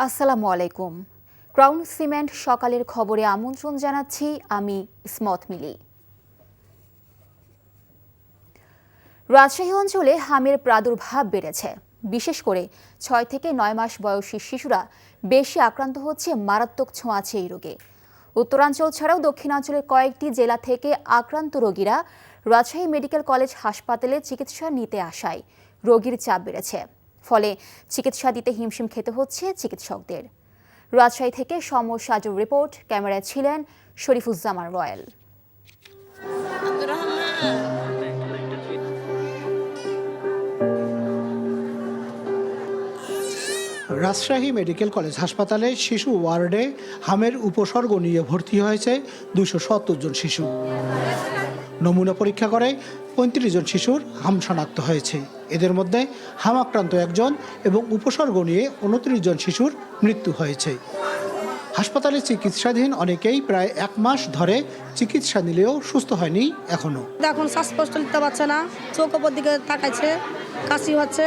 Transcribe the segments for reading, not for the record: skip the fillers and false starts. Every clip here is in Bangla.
আসসালামু আলাইকুম। ক্রাউন সিমেন্ট সকালের খবরে আমন্ত্রণ জানাচ্ছি আমি ইসমত মিলি। রাজশাহী অঞ্চলে হামের প্রাদুর্ভাব বেড়েছে। বিশেষ করে 6 থেকে 9 মাস বয়সী শিশুরা বেশি আক্রান্ত হচ্ছে মারাত্মক ছোঁয়াচে এই রোগে। উত্তরাঞ্চল ছাড়াও দক্ষিণাঞ্চলের কয়েকটি জেলা থেকে আক্রান্ত রোগীরা রাজশাহী মেডিকেল কলেজ হাসপাতালে চিকিৎসা নিতে আসায় রোগীর চাপ বেড়েছে। ফলে চিকিৎসা দিতে হিমশিম খেতে হচ্ছে চিকিৎসকদের। রাজশাহী থেকে সমর সাজুর রিপোর্ট, ক্যামেরায় ছিলেন Sharifuzzaman royal. Rajshahi medical college হাসপাতালে শিশু ওয়ার্ডে হামের উপসর্গ নিয়ে ভর্তি হয়েছে 270 জন শিশু। নমুনা পরীক্ষা করে 35 জন শিশুর হাম শনাক্ত হয়েছে। এদের মধ্যে হাম আক্রান্ত একজন এবং উপসর্গ নিয়ে 29 জন শিশুর মৃত্যু হয়েছে। হাসপাতালে চিকিৎসাধীন অনেকেই প্রায় 1 মাস ধরে চিকিৎসা নিলেও সুস্থ হয়নি এখনো। এখন শ্বাসকষ্ট নিতে পারছে না, চোখ ওপর দিকে তাকাইছে, কাশি হচ্ছে।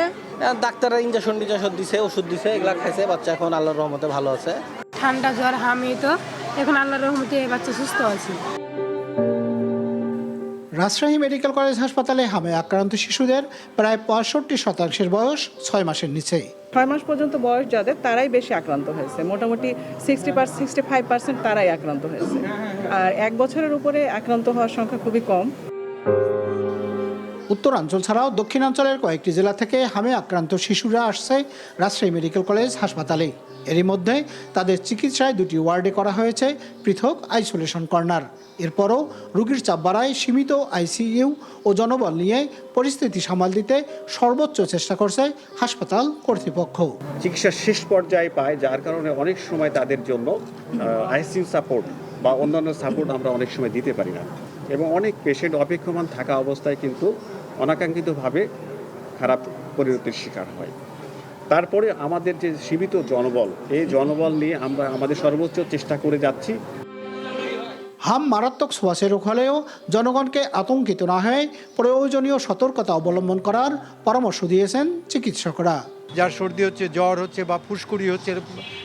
ডাক্তাররা ইঞ্জেকশন দিছে, ওষুধ দিছে, এগুলা খাইছে। বাচ্চা এখন আল্লাহর রহমতে ভালো আছে। ঠান্ডা জ্বর হামি তো এখন আল্লাহর রহমতে বাচ্চা সুস্থ আছে। রাজশাহী মেডিকেল কলেজ হাসপাতালে হামে আক্রান্ত শিশুদের প্রায় 65% বয়স 6 মাসের নিচে। 6 মাস পর্যন্ত বয়স যাদের তারাই বেশি আক্রান্ত হয়েছে। মোটামুটি 65% তারাই আক্রান্ত হয়েছে। আর 1 বছরের উপরে আক্রান্ত হওয়ার সংখ্যা খুবই কম। উত্তরাঞ্চল ছাড়াও দক্ষিণাঞ্চলের কয়েকটি জেলা থেকে হামে আক্রান্ত শিশুরা আসছে রাজশাহী মেডিকেল কলেজ হাসপাতালে। এরই মধ্যে তাদের চিকিৎসায় 2টি ওয়ার্ডে করা হয়েছে পৃথক আইসোলেশন কর্নার। এরপরও রোগীর চাপ বাড়ায় সীমিত আইসিইউ ও জনবল নিয়ে পরিস্থিতি সামাল দিতে সর্বোচ্চ চেষ্টা করছে হাসপাতাল কর্তৃপক্ষ। চিকিৎসার শেষ পর্যায়ে পায়, যার কারণে অনেক সময় তাদের জন্য আইসিইউ সাপোর্ট বা অন্যান্য সাপোর্ট আমরা অনেক সময় দিতে পারি না, এবং অনেক পেশেন্ট অপেক্ষমান থাকা অবস্থায় কিন্তু অনাকাঙ্ক্ষিতভাবে খারাপ পরিণতির শিকার হয়। তারপরে আমাদের যে সীমিত জনবল, এই জনবল নিয়ে আমরা আমাদের সর্বোচ্চ চেষ্টা করে যাচ্ছি। হাম মারাত্মক ছোঁয়াচে রোগ হলেও জনগণকে আতঙ্কিত না হয়ে প্রয়োজনীয় সতর্কতা অবলম্বন করার পরামর্শ দিয়েছেন চিকিৎসকরা। যার সর্দি হচ্ছে, জ্বর হচ্ছে বা ফুসকুড়ি হচ্ছে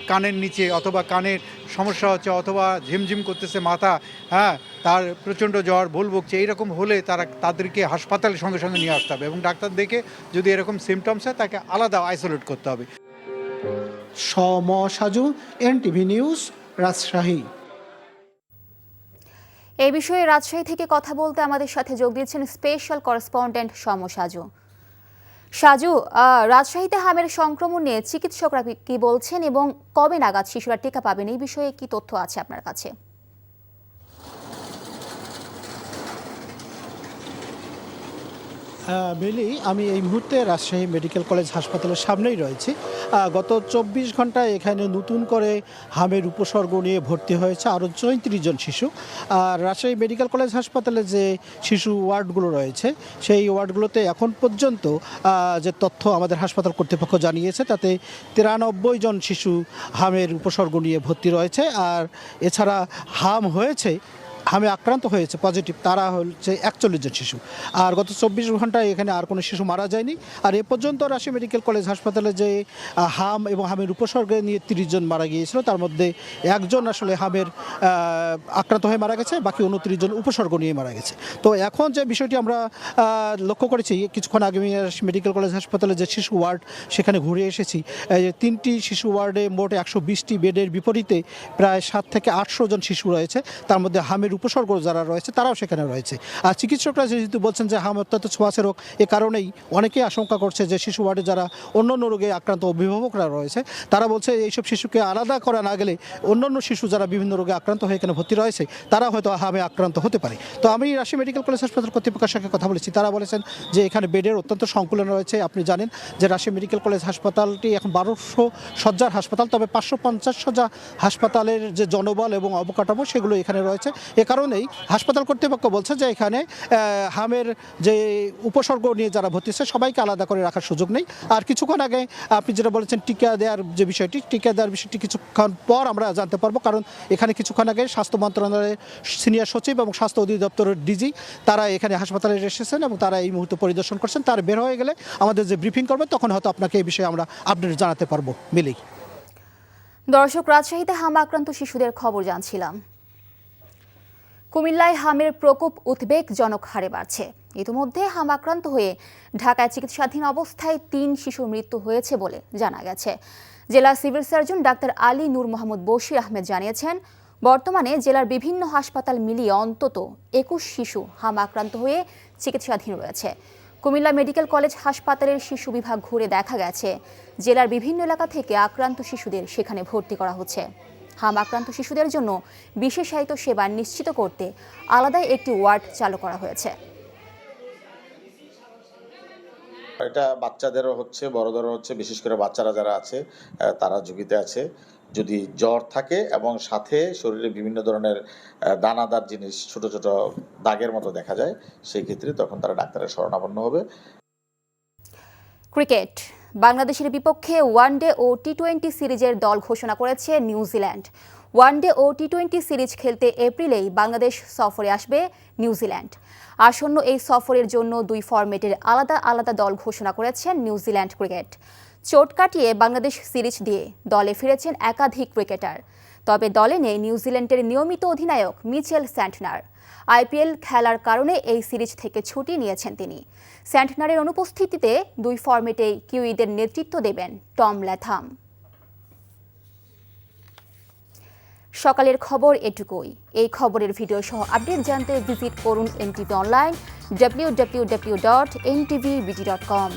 কানের নিচে, অথবা কানের সমস্যা হচ্ছে, অথবা ঝিমঝিম করতেছে মাথা, তার প্রচণ্ড জ্বর, ভুল বকছে, এইরকম হলে তাদেরকে হাসপাতালের সঙ্গে সঙ্গে নিয়ে আসতে হবে এবং ডাক্তার দেখে যদি এরকম সিমটমস হয় তাকে আলাদা আইসোলেট করতে হবে। সমর সাজু, এনটিভি নিউজ, রাজশাহী। এই বিষয়ে রাজশাহী থেকে কথা বলতে আমাদের সাথে যোগ দিয়েছেন স্পেশাল করেসপন্ডেন্ট সমর সাজু। সাজু, রাজশাহীতে হামের সংক্রমণ নিয়ে চিকিৎসকরা কি বলছেন এবং কবে নাগাদ শিশুরা টিকা পাবেন, এই বিষয়ে কি তথ্য আছে আপনার কাছে? মিলি, আমি এই মুহূর্তে রাজশাহী মেডিকেল কলেজ হাসপাতালের সামনেই রয়েছি। গত 24 ঘন্টায় এখানে নতুন করে হামের উপসর্গ নিয়ে ভর্তি হয়েছে আরও 34 জন শিশু। আর রাজশাহী মেডিকেল কলেজ হাসপাতালে যে শিশু ওয়ার্ডগুলো রয়েছে সেই ওয়ার্ডগুলোতে এখন পর্যন্ত যে তথ্য আমাদের হাসপাতাল কর্তৃপক্ষ জানিয়েছে তাতে 93 জন শিশু হামের উপসর্গ নিয়ে ভর্তি রয়েছে। আর এছাড়া হামে আক্রান্ত হয়েছে পজিটিভ তারা হচ্ছে 41 জন শিশু। আর গত 24 ঘন্টায় এখানে আর কোনো শিশু মারা যায়নি। আর এ পর্যন্ত রাজশাহী মেডিকেল কলেজ হাসপাতালে যে হাম এবং হামের উপসর্গে নিয়ে 30 জন মারা গিয়েছিল, তার মধ্যে একজন আসলে হামের আক্রান্ত হয়ে মারা গেছে, বাকি 29 জন উপসর্গ নিয়ে মারা গেছে। তো এখন যে বিষয়টি আমরা লক্ষ্য করেছি, কিছুক্ষণ আগে আমি মেডিকেল কলেজ হাসপাতালে যে শিশু ওয়ার্ড সেখানে ঘুরে এসেছি, 3টি শিশু ওয়ার্ডে মোট 120টি বেডের বিপরীতে প্রায় 7 থেকে 800 জন শিশু রয়েছে। তার মধ্যে হামের উপসর্গ যারা রয়েছে তারাও সেখানে রয়েছে। আর চিকিৎসকরা যেহেতু বলছেন যে হাম অত্যন্ত ছোঁয়াচে রোগ, এ কারণেই অনেকেই আশঙ্কা করছে যে শিশু ওয়ার্ডে যারা অন্যান্য রোগে আক্রান্ত অভিভাবকরা রয়েছে তারা বলছে এইসব শিশুকে আলাদা করা না গেলে অন্যান্য শিশু যারা বিভিন্ন রোগে আক্রান্ত হয়ে এখানে ভর্তি রয়েছে তারা হয়তো হামে আক্রান্ত হতে পারে। তো আমি রাজশাহী মেডিকেল কলেজ হাসপাতাল কর্তৃপক্ষের সঙ্গে কথা বলেছি, তারা বলেছেন যে এখানে বেডের অত্যন্ত সংকুলন রয়েছে। আপনি জানেন যে রাজশাহী মেডিকেল কলেজ হাসপাতালটি এখন 1200 শয্যার হাসপাতাল, তবে 550 শয্যা হাসপাতালের যে জনবল এবং অবকাঠামো সেগুলো এখানে রয়েছে। এ কারণেই হাসপাতাল কর্তৃপক্ষ বলছে যে এখানে হামের যে উপসর্গ নিয়ে যারা ভর্তি হচ্ছে সবাইকে আলাদা করে রাখার সুযোগ নেই। আর কিছুক্ষণ আগে আপনি যেটা বলেছেন টিকা দেওয়ার যে বিষয়টি, টিকা দেওয়ার বিষয়টি কিছুক্ষণ পর আমরা জানতে পারবো, কারণ এখানে কিছুক্ষণ আগে স্বাস্থ্য মন্ত্রণালয়ের সিনিয়র সচিব এবং স্বাস্থ্য অধিদপ্তরের ডিজি তারা এখানে হাসপাতালে এসেছেন এবং তারা এই মুহূর্তে পরিদর্শন করছেন। তার বের হয়ে গেলে আমাদের যে ব্রিফিং করবে তখন হয়তো আপনাকে এই বিষয়ে আমরা আপডেট জানাতে পারবো। মিলি। দর্শক, রাজশাহীতে হাম আক্রান্ত শিশুদের খবর জানছিলাম। কুমিল্লায় হামের প্রকোপ উদ্বেগজনক হারে বাড়ছে। ইতিমধ্যে হাম আক্রান্ত হয়ে ঢাকায় চিকিৎসাধীন অবস্থায় 3 শিশুর মৃত্যু হয়েছে বলে জানা গেছে। জেলা সিভিল সার্জন ডাক্তার আলী নূর মোহাম্মদ বশির আহমেদ জানিয়েছেন, বর্তমানে জেলার বিভিন্ন হাসপাতাল মিলিয়ে অন্তত 21 শিশু হাম আক্রান্ত হয়ে চিকিৎসাধীন রয়েছে। কুমিল্লা মেডিকেল কলেজ হাসপাতালের শিশু বিভাগ ঘুরে দেখা গেছে, জেলার বিভিন্ন এলাকা থেকে আক্রান্ত শিশুদের সেখানে ভর্তি করা হচ্ছে। হাম আক্রান্ত শিশুদের জন্য বিশেষায়িত সেবা নিশ্চিত করতে আলাদা একটি ওয়ার্ড চালু করা হয়েছে। এটা বাচ্চাদেরও হচ্ছে, বড়দেরও হচ্ছে, বিশেষ করে বাচ্চারা যারা আছে তারা ঝুঁকিতে আছে। যদি জ্বর থাকে এবং সাথে শরীরে বিভিন্ন ধরনের দানাদার জিনিস ছোট ছোট দাগের মতো দেখা যায়, সেই ক্ষেত্রে তখন তারা ডাক্তারের শরণাপন্ন হবে। ক্রিকেট, বাংলাদেশের বিপক্ষে ওয়ানডে ও টি-20 সিরিজের দল ঘোষণা করেছে নিউজিল্যান্ড। ওয়ানডে ও টি-20 সিরিজ খেলতে এপ্রিলেই বাংলাদেশ সফরে আসবে নিউজিল্যান্ড। আসন্ন এই সফরের জন্য 2 ফরম্যাটের আলাদা আলাদা দল ঘোষণা করেছেন নিউজিল্যান্ড ক্রিকেট। চোট কাটিয়ে বাংলাদেশ সিরিজ দিয়ে দলে ফিরেছেন একাধিক ক্রিকেটার, তবে দলে নেই নিউজিল্যান্ডের নিয়মিত অধিনায়ক মিচেল স্যান্টনার। আইপিএল খেলার কারণে এই সিরিজ থেকে ছুটি নিয়েছেন তিনি। স্যান্টনারের অনুপস্থিতিতে 2 ফরম্যাটে কিউইদের নেতৃত্ব দেবেন টম ল্যাথাম। সকালের খবর এটুকুই। এই খবরের ভিডিও সহ আপডেট জানতে ভিজিট করুন এনটিভি অনলাইন www.ntvbd.com।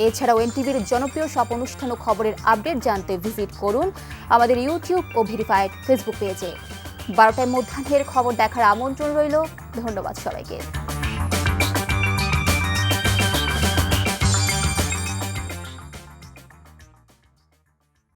এছাড়াও এনটিভির জনপ্রিয় সব অনুষ্ঠান ও খবরের আপডেট জানতে ভিজিট করুন আমাদের ইউটিউব ও ভেরিফাইড ফেসবুক পেজে। 12টায় মধ্যাহ্নের খবর দেখার আমন্ত্রণ রইল। ধন্যবাদ সবাইকে।